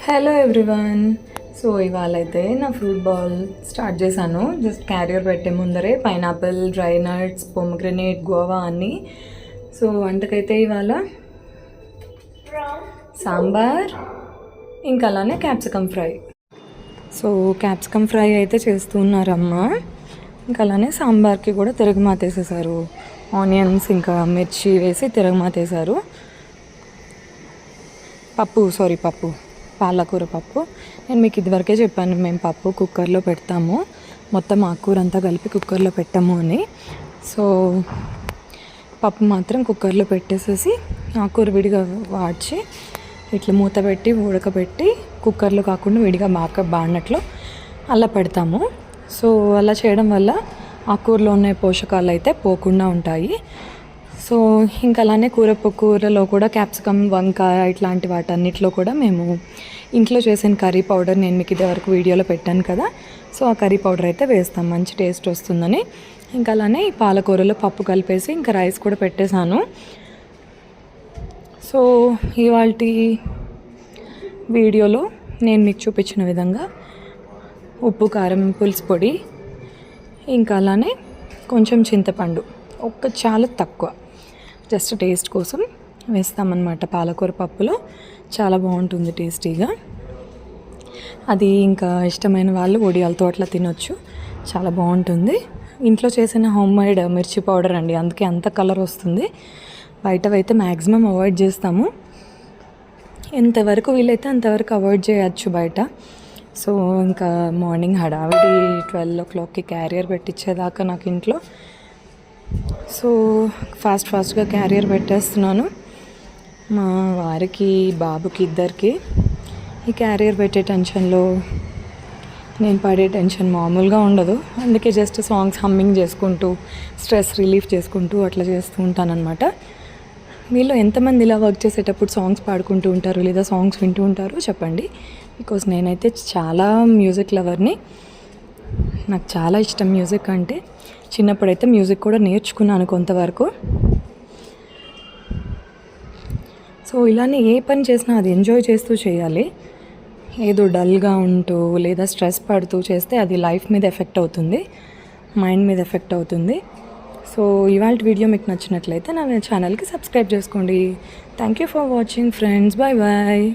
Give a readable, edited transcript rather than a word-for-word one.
Hello everyone. So ఇవాళ అయితే నా ఫ్రూట్ బాల్ స్టార్ట్ చేశాను. జస్ట్ క్యారియర్ పెట్టే ముందరే pineapple, dry nuts, pomegranate, Goa అన్నీ. సో వంటకైతే ఇవాళ సాంబార్, ఇంకా అలానే capsicum fry. So capsicum fry అయితే చేస్తున్నారమ్మ. ఇంకా అలానే సాంబార్కి కూడా తిరగమాతేసేసారు. ఆనియన్స్ ఇంకా మిర్చి వేసి తిరగమాతేసారు. పప్పు పాలకూర పప్పు. నేను మీకు ఇదివరకే చెప్పాను, మేము పప్పు కుక్కర్లో పెడతాము, మొత్తం ఆకుకూర అంతా కలిపి కుక్కర్లో పెట్టాము అని. సో పప్పు మాత్రం కుక్కర్లో పెట్టేసేసి ఆకుకూర విడిగా వాడ్చి ఇట్లా మూత పెట్టి ఉడకబెట్టి కుక్కర్లో కాకుండా విడిగా బాడినట్లు అలా పెడతాము. సో అలా చేయడం వల్ల ఆకుకూరలో ఉన్న పోషకాలు అయితే పోకుండా ఉంటాయి. సో ఇంకా అలానే కూరలో కూడా క్యాప్సికమ్, వంకాయ ఇట్లాంటి వాటన్నిటిలో కూడా మేము ఇంట్లో చేసిన కర్రీ పౌడర్, నేను మీకు ఇదే వరకు వీడియోలో పెట్టాను కదా, సో ఆ కర్రీ పౌడర్ అయితే వేస్తాం, మంచి టేస్ట్ వస్తుందని. ఇంకా అలానే ఈ పాలకూరలో పప్పు కలిపేసి ఇంకా రైస్ కూడా పెట్టేశాను. సో ఇవాళ వీడియోలో నేను మీకు చూపించిన విధంగా ఉప్పు, కారం, పులుసు పొడి, ఇంకా అలానే కొంచెం చింతపండు, చాలా తక్కువ, జస్ట్ టేస్ట్ కోసం వేస్తామన్నమాట. పాలకూర పప్పులో చాలా బాగుంటుంది టేస్టీగా. అది ఇంకా ఇష్టమైన వాళ్ళు వడియాలతో అట్లా తినొచ్చు, చాలా బాగుంటుంది. ఇంట్లో చేసిన హోమ్ మేడ్ మిర్చి పౌడర్ అండి, అందుకే అంత కలర్ వస్తుంది. బయటవైతే మ్యాక్సిమం అవాయిడ్ చేస్తాము, ఎంతవరకు వీలైతే అంతవరకు అవాయిడ్ చేయొచ్చు బయట. సో ఇంకా మార్నింగ్ హడావిడి 12 o'clockకి క్యారియర్ పెట్టించేదాకా నాకు ఇంట్లో. సో ఫాస్ట్గా క్యారియర్ పెట్టేస్తున్నాను. మా వారికి, బాబుకి, ఇద్దరికి. ఈ క్యారియర్ పెట్టే టెన్షన్లో నేను పడే టెన్షన్ మామూలుగా ఉండదు. అందుకే జస్ట్ సాంగ్స్ హమ్మింగ్ చేసుకుంటూ, స్ట్రెస్ రిలీఫ్ చేసుకుంటూ అట్లా చేస్తూ ఉంటానన్నమాట. మీలో ఎంతమంది ఇలా వర్క్ చేసేటప్పుడు సాంగ్స్ పాడుకుంటూ ఉంటారు లేదా సాంగ్స్ వింటూ ఉంటారు చెప్పండి. బికాజ్ నేనైతే చాలా మ్యూజిక్ లవర్ని, నాకు చాలా ఇష్టం మ్యూజిక్ అంటే. చిన్నప్పుడైతే మ్యూజిక్ కూడా నేర్చుకున్నాను కొంతవరకు. సో ఇలానే ఏ పని చేసినా అది ఎంజాయ్ చేస్తూ చేయాలి. ఏదో డల్గా ఉంటూ లేదా స్ట్రెస్ పడుతూ చేస్తే అది లైఫ్ మీద ఎఫెక్ట్ అవుతుంది, మైండ్ మీద ఎఫెక్ట్ అవుతుంది. సో ఇవాళ వీడియో మీకు నచ్చినట్లయితే నా ఛానల్కి సబ్స్క్రైబ్ చేసుకోండి. Thank you for watching friends. Bye bye.